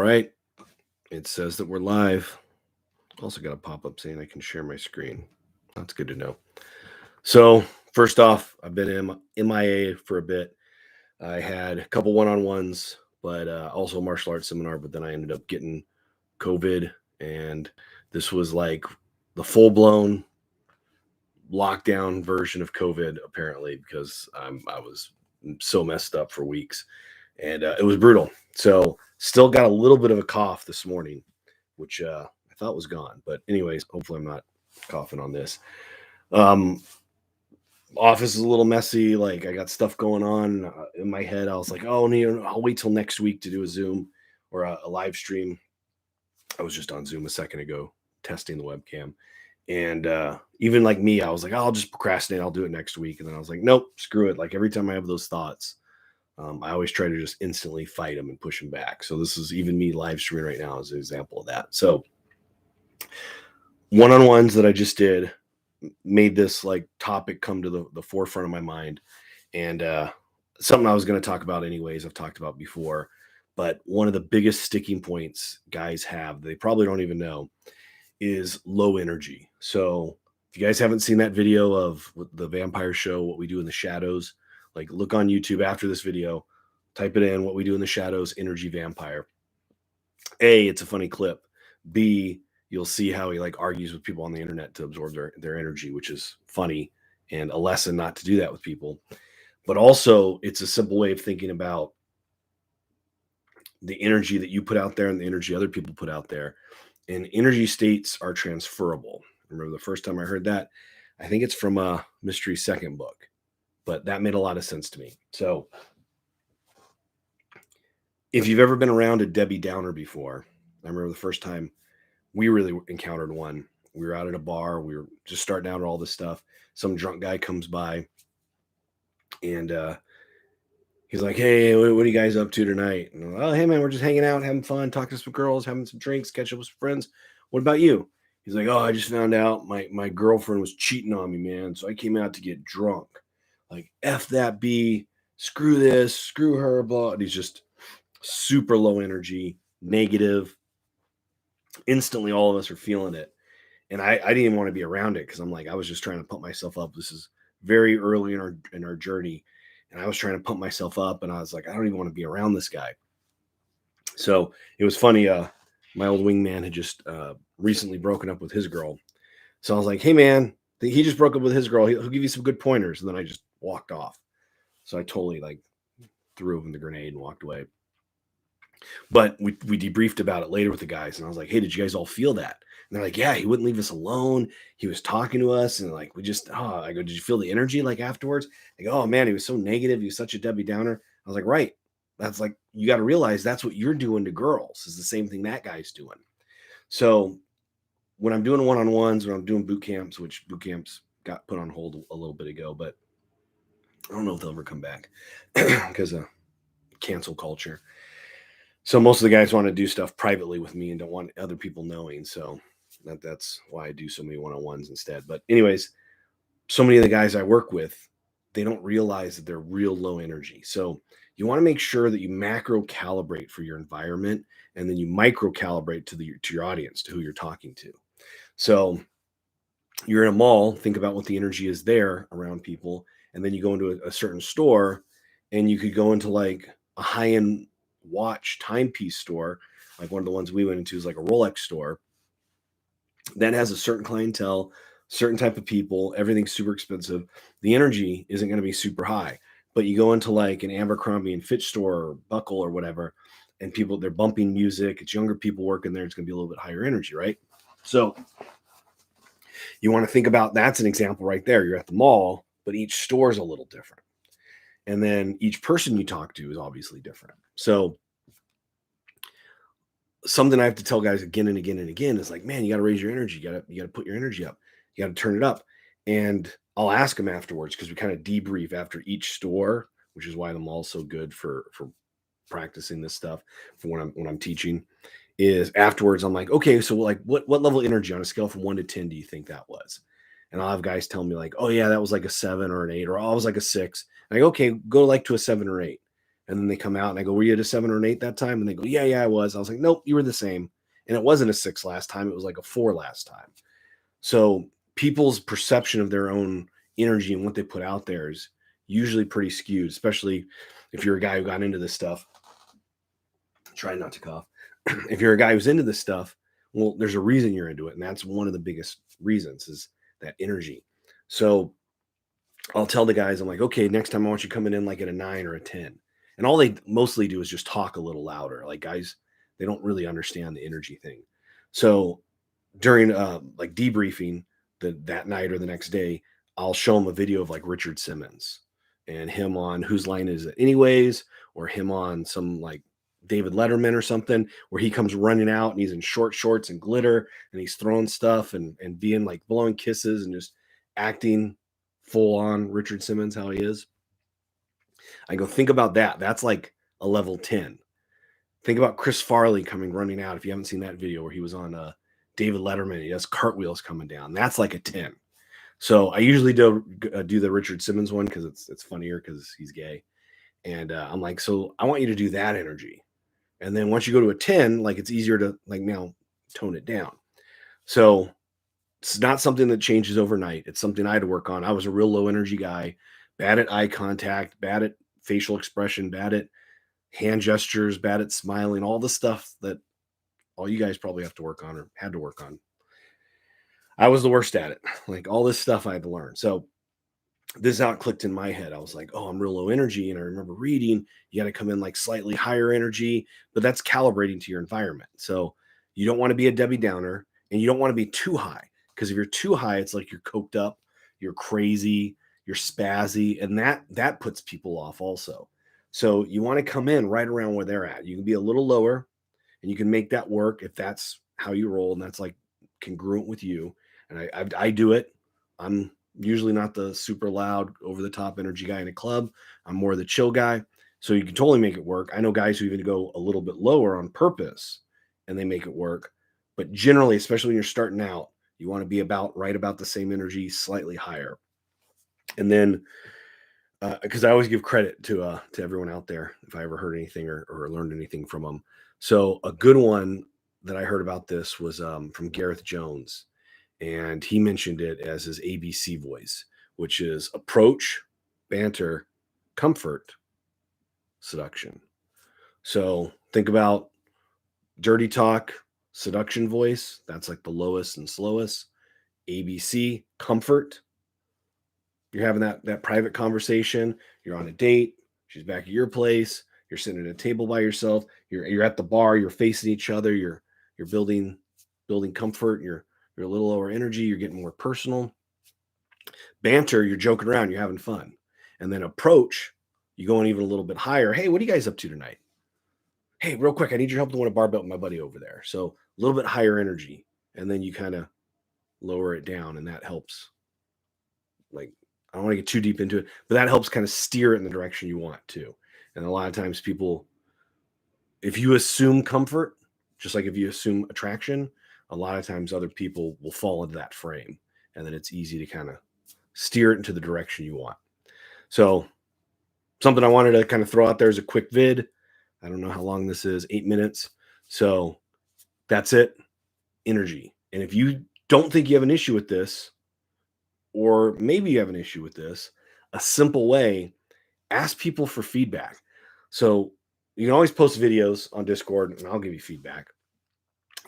right. It says that we're live. Also got a pop-up saying I can share my screen. That's good to know. So, first off, I've been MIA for a bit. I had a couple one-on-ones, but also a martial arts seminar, but then I ended up getting COVID, and this was like the full-blown lockdown version of COVID, apparently, because I was so messed up for weeks, and it was brutal. So, still got a little bit of a cough this morning, which I thought was gone. But anyways, hopefully I'm not coughing on this. Um, Office is a little messy. Like I got stuff going on in my head. I was like, oh, no, I'll wait till next week to do a Zoom or a live stream. I was just on Zoom a second ago testing the webcam. And even like me, I was like, oh, I'll just procrastinate. I'll do it next week. And then I was like, nope, screw it. Like every time I have those thoughts, I always try to just instantly fight them and push them back. So this is even me live streaming right now as an example of that. So one-on-ones that I just did made this like topic come to the forefront of my mind. And something I was going to talk about anyways, I've talked about before. But one of the biggest sticking points guys have, they probably don't even know, is low energy. So if you guys haven't seen that video of the vampire show, What We Do in the Shadows, like look on YouTube after this video, type it in, What We Do in the Shadows, energy vampire. A, it's a funny clip. B, you'll see how he like argues with people on the internet to absorb their energy, which is funny and a lesson not to do that with people. But also it's a simple way of thinking about the energy that you put out there and the energy other people put out there. And energy states are transferable. Remember the first time I heard that? I think it's from a Mystery Second book, but that made a lot of sense to me. So if you've ever been around a Debbie Downer before, I remember the first time we really encountered one. We were out at a bar. We were just starting out all this stuff. Some drunk guy comes by and he's like, hey, what are you guys up to tonight? And oh, hey, man, we're just hanging out, having fun, talking to some girls, having some drinks, catch up with some friends. What about you? He's like, oh, I just found out my girlfriend was cheating on me, man. So I came out to get drunk. Like, F that B, screw this, screw her, blah. And he's just super low energy, negative. Instantly, all of us are feeling it. And I didn't even want to be around it because I'm like, I was just trying to pump myself up. This is very early in our journey. And I was trying to pump myself up and I was like, I don't even want to be around this guy. So it was funny. My old wingman had just recently broken up with his girl. So I was like, hey man, he just broke up with his girl. He'll give you some good pointers. And then I just walked off. So I totally like threw him the grenade and walked away. But we debriefed about it later with the guys. And I was like, hey, did you guys all feel that? And they're like, yeah, he wouldn't leave us alone. He was talking to us. And like, I go, did you feel the energy like afterwards? They go, oh man, he was so negative. He was such a Debbie Downer. I was like, right. That's like, you got to realize that's what you're doing to girls is the same thing that guy's doing. So when I'm doing one-on-ones, when I'm doing boot camps, which boot camps got put on hold a little bit ago, but I don't know if they'll ever come back because of cancel culture. So most of the guys want to do stuff privately with me and don't want other people knowing. So that's why I do so many one-on-ones instead. But anyways, so many of the guys I work with, they don't realize that they're real low energy. So you want to make sure that you macro calibrate for your environment and then you micro calibrate to your audience, to who you're talking to. So you're in a mall, think about what the energy is there around people. And then you go into a certain store and you could go into like a high-end watch timepiece store, like one of the ones we went into is like a Rolex store that has a certain clientele, certain type of people, everything's super expensive. The energy isn't going to be super high, but you go into like an Abercrombie and Fitch store or Buckle or whatever, and people, they're bumping music. It's younger people working there. It's going to be a little bit higher energy, right? So you want to think about, that's an example right there. You're at the mall, but each store is a little different. And then each person you talk to is obviously different. So something I have to tell guys again and again and again is like, man, you got to raise your energy. You got to put your energy up. You got to turn it up. And I'll ask them afterwards because we kind of debrief after each store, which is why the mall's so good for practicing this stuff for when I'm teaching. Is afterwards I'm like, okay, so like what level of energy on a scale from 1 to 10 do you think that was? And I'll have guys tell me like, oh yeah, that was like a 7 or an 8, or oh, I was like a 6. And I go, okay, go like to a 7 or 8. And then they come out and I go, were you at a 7 or an 8 that time? And they go, yeah, I was. I was like, nope, you were the same. And it wasn't a 6 last time. It was like a 4 last time. So people's perception of their own energy and what they put out there is usually pretty skewed, especially if you're a guy who got into this stuff. Try not to cough. If you're a guy who's into this stuff, well, there's a reason you're into it. And that's one of the biggest reasons is that energy. So I'll tell the guys, I'm like, okay, next time I want you coming in like at a 9 or a 10. And all they mostly do is just talk a little louder. Like guys, they don't really understand the energy thing. So during like debriefing that night or the next day, I'll show them a video of like Richard Simmons and him on Whose Line Is It Anyways, or him on some like David Letterman or something, where he comes running out and he's in short shorts and glitter and he's throwing stuff and being like blowing kisses and just acting full on Richard Simmons how he is. I go, think about that. That's like a level 10. Think about Chris Farley coming running out. If you haven't seen that video where he was on David Letterman, he has cartwheels coming down. That's like a 10. So I usually do the Richard Simmons one because it's funnier because he's gay. And I'm like, so I want you to do that energy. And then once you go to a 10, like it's easier to like now tone it down. So it's not something that changes overnight. It's something I had to work on. I was a real low energy guy, bad at eye contact, bad at facial expression, bad at hand gestures, bad at smiling, all the stuff that all you guys probably have to work on or had to work on. I was the worst at it. Like all this stuff I had to learn. So this is how it clicked in my head. I was like, oh, I'm real low energy. And I remember reading, you got to come in like slightly higher energy, but that's calibrating to your environment. So you don't want to be a Debbie Downer and you don't want to be too high. Because if you're too high, it's like you're coked up, you're crazy, you're spazzy, and that puts people off also. So you want to come in right around where they're at. You can be a little lower and you can make that work if that's how you roll and that's like congruent with you. And I do it. I'm usually not the super loud, over the top energy guy in a club. I'm more the chill guy. So you can totally make it work. I know guys who even go a little bit lower on purpose and they make it work. But generally, especially when you're starting out, you want to be right about the same energy, slightly higher. And then, because I always give credit to everyone out there if I ever heard anything or learned anything from them. So a good one that I heard about this was from Gareth Jones, and he mentioned it as his ABC voice, which is approach, banter, comfort, seduction. So think about dirty talk, seduction voice. That's like the lowest and slowest. ABC, comfort. You're having that private conversation. You're on a date. She's back at your place. You're sitting at a table by yourself. You're at the bar. You're facing each other. You're building comfort. You're a little lower energy. You're getting more personal. Banter. You're joking around. You're having fun. And then approach. You going even a little bit higher. Hey, what are you guys up to tonight? Hey, real quick, I need your help to win a barbell with my buddy over there. So a little bit higher energy. And then you kind of lower it down, and that helps. Like, I don't want to get too deep into it, but that helps kind of steer it in the direction you want to. And a lot of times people, if you assume comfort, just like if you assume attraction, a lot of times other people will fall into that frame. And then it's easy to kind of steer it into the direction you want. So something I wanted to kind of throw out there is a quick vid. I don't know how long this is, 8 minutes. So that's it. Energy. And if you don't think you have an issue with this, or maybe you have an issue with this, a simple way, ask people for feedback. So you can always post videos on Discord and I'll give you feedback.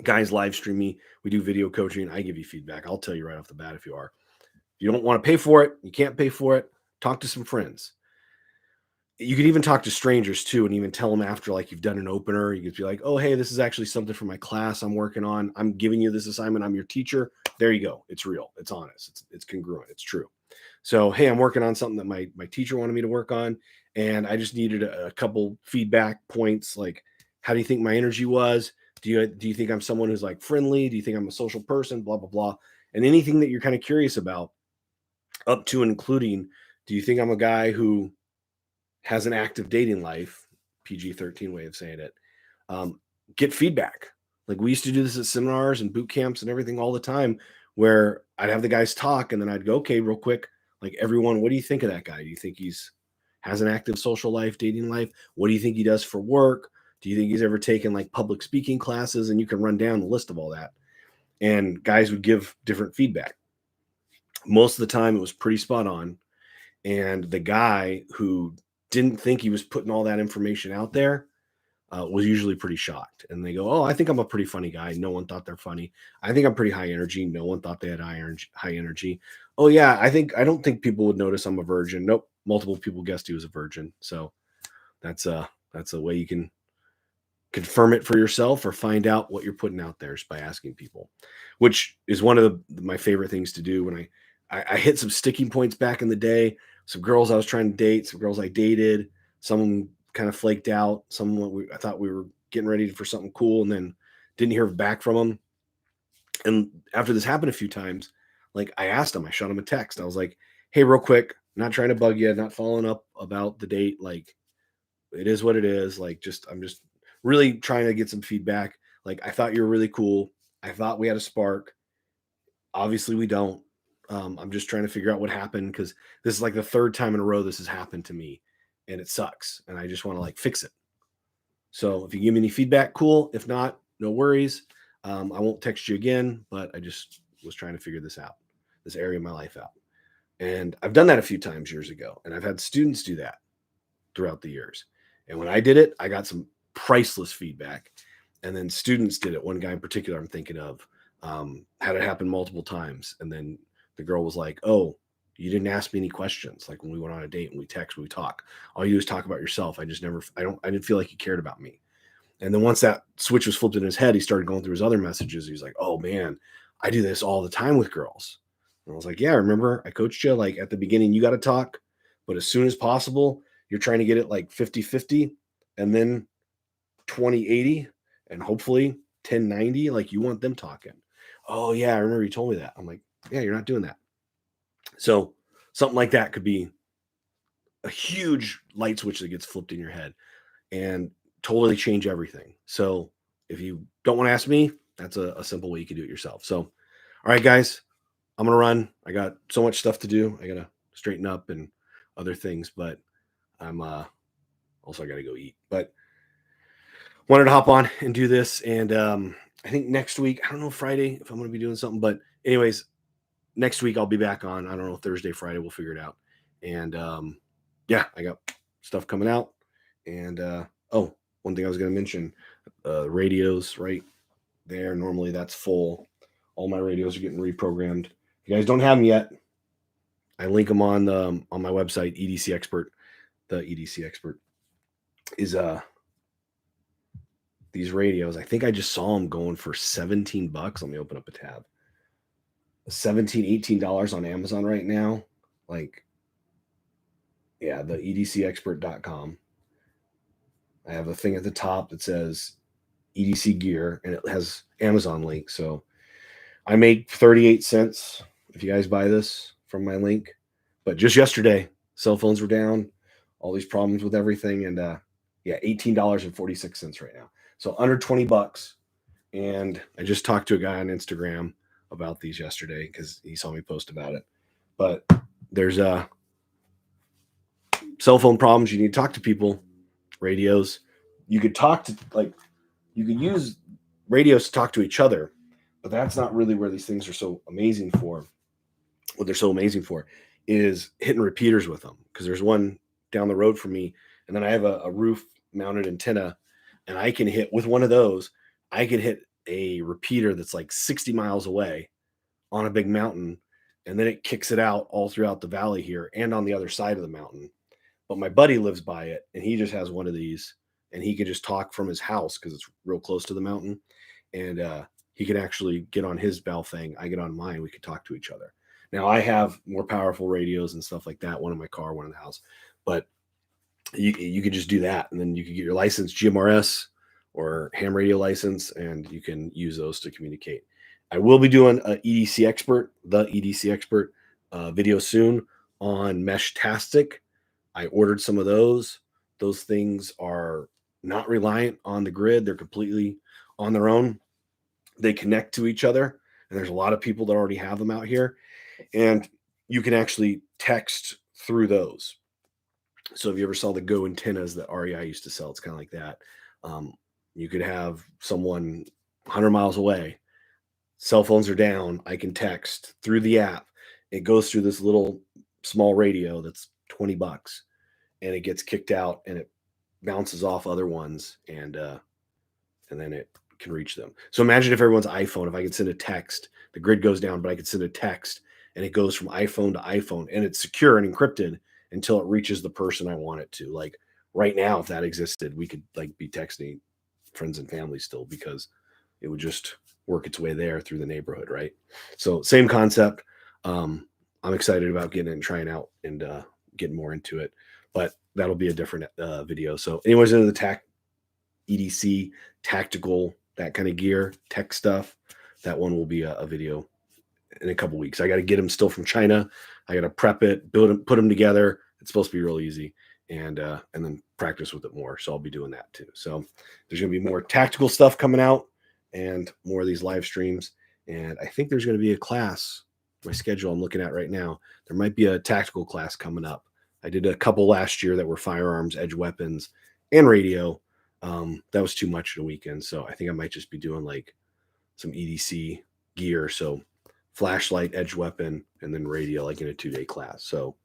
Guys live stream me. We do video coaching. I give you feedback. I'll tell you right off the bat if you are. If you don't want to pay for it, you can't pay for it, talk to some friends. You could even talk to strangers too, and even tell them after, like you've done an opener, you could be like, oh, hey, this is actually something for my class I'm working on. I'm giving you this assignment. I'm your teacher. There you go. It's real. It's honest. It's congruent. It's true. So, hey, I'm working on something that my teacher wanted me to work on. And I just needed a couple feedback points. Like, how do you think my energy was? Do you think I'm someone who's like friendly? Do you think I'm a social person? Blah, blah, blah. And anything that you're kind of curious about, up to and including, do you think I'm a guy who has an active dating life, PG-13 way of saying it, get feedback. Like we used to do this at seminars and boot camps and everything all the time, where I'd have the guys talk and then I'd go, okay, real quick, like everyone, what do you think of that guy? Do you think he's has an active social life, dating life? What do you think he does for work? Do you think he's ever taken like public speaking classes? And you can run down the list of all that. And guys would give different feedback. Most of the time, it was pretty spot on. And the guy who didn't think he was putting all that information out there was usually pretty shocked. And they go, "Oh, I think I'm a pretty funny guy. No one thought they're funny. I think I'm pretty high energy. No one thought they had high energy. Oh yeah, I don't think people would notice I'm a virgin. Nope, multiple people guessed he was a virgin. So that's a way you can confirm it for yourself or find out what you're putting out there is by asking people, which is one of my favorite things to do. When I hit some sticking points back in the day, some girls I was trying to date, some girls I dated, some kind of flaked out, someone I thought we were getting ready for something cool, and then didn't hear back from them. And after this happened a few times, like I asked him, I shot him a text. I was like, "Hey, real quick, not trying to bug you, not following up about the date. Like, it is what it is. Like, I'm just really trying to get some feedback. Like, I thought you were really cool. I thought we had a spark. Obviously, we don't. I'm just trying to figure out what happened because this is like the third time in a row this has happened to me, and it sucks. And I just want to like fix it. So if you give me any feedback, cool. If not, no worries. I won't text you again, but I just was trying to figure this out, this area of my life out. And I've done that a few times years ago, and I've had students do that throughout the years. And when I did it, I got some priceless feedback. And then students did it. One guy in particular I'm thinking of had it happen multiple times. And then the girl was like, "Oh, you didn't ask me any questions. Like when we went on a date and we text, we talk. All you do is talk about yourself. I didn't feel like you cared about me." And then once that switch was flipped in his head, he started going through his other messages. He was like, "Oh man, I do this all the time with girls." And I was like, "Yeah, remember I coached you like at the beginning, you got to talk, but as soon as possible, you're trying to get it like 50-50 and then 20-80 and hopefully 10-90. Like you want them talking." "Oh yeah, I remember you told me that." I'm like, "Yeah, you're not doing that." So something like that could be a huge light switch that gets flipped in your head and totally change everything. So if you don't want to ask me, that's a simple way you can do it yourself. So, all right, guys, I'm gonna run. I got so much stuff to do. I gotta straighten up and other things, but I'm also I gotta go eat. But wanted to hop on and do this, and I think next week, I don't know Friday if I'm gonna be doing something, but anyways, next week I'll be back on. I don't know, Thursday, Friday, we'll figure it out. And yeah, I got stuff coming out. And oh, one thing I was going to mention, radios right there. Normally that's full. All my radios are getting reprogrammed. If you guys don't have them yet, I link them on my website, EDC Expert. The EDC Expert is these radios. I think I just saw them going for $17. Let me open up a tab. $17-$18 on Amazon right now. Like, yeah, the edcexpert.com. I have a thing at the top that says EDC gear and it has Amazon link. So I make 38 cents if you guys buy this from my link. But just yesterday, cell phones were down, all these problems with everything. And yeah, $18.46 right now. So under $20. And I just talked to a guy on Instagram about these yesterday because he saw me post about it. But there's cell phone problems. You need to talk to people. Radios. You could you could use radios to talk to each other, but that's not really where these things are so amazing for. What they're so amazing for is hitting repeaters with them, because there's one down the road from me, and then I have a roof mounted antenna, and I can hit with one of those. I can hit a repeater that's like 60 miles away on a big mountain, and then it kicks it out all throughout the valley here and on the other side of the mountain. But my buddy lives by it, and he just has one of these, and he can just talk from his house because it's real close to the mountain. And he can actually get on his bell thing. I get on mine. We can talk to each other. Now I have more powerful radios and stuff like that. One in my car, one in the house. But you could just do that, and then you could get your license, GMRS or ham radio license, and you can use those to communicate. I will be doing the EDC Expert video soon on Meshtastic. I ordered some of those. Those things are not reliant on the grid. They're completely on their own. They connect to each other. And there's a lot of people that already have them out here. And you can actually text through those. So if you ever saw the Go antennas that REI used to sell, it's kind of like that. Um, you could have someone 100 miles away, cell phones are down. I can text through the app. It goes through this little small radio that's $20, and it gets kicked out and it bounces off other ones, and then it can reach them. So imagine if everyone's iPhone, if I could send a text, the grid goes down, but I could send a text and it goes from iPhone to iPhone and it's secure and encrypted until it reaches the person I want it to. Like right now, if that existed, we could like be texting friends and family still because it would just work its way there through the neighborhood, right? So same concept. I'm excited about getting it and trying out and getting more into it, but that'll be a different video. So anyone's into the EDC, tactical, that kind of gear, tech stuff, that one will be a video in a couple weeks. I got to get them still from China. I got to prep it, build them, put them together. It's supposed to be real easy, and then practice with it more. So I'll be doing that too. So there's going to be more tactical stuff coming out and more of these live streams. And I think there's going to be a class. My schedule I'm looking at right now. There might be a tactical class coming up. I did a couple last year that were firearms, edge weapons, and radio. That was too much in a weekend. So I think I might just be doing like some EDC gear. So flashlight, edge weapon, and then radio, like in a 2-day class. So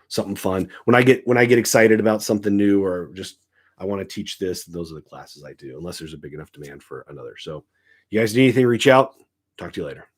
something fun. When I get excited about something new or just I want to teach this, those are the classes I do, unless there's a big enough demand for another. So you guys need anything, reach out. Talk to you later.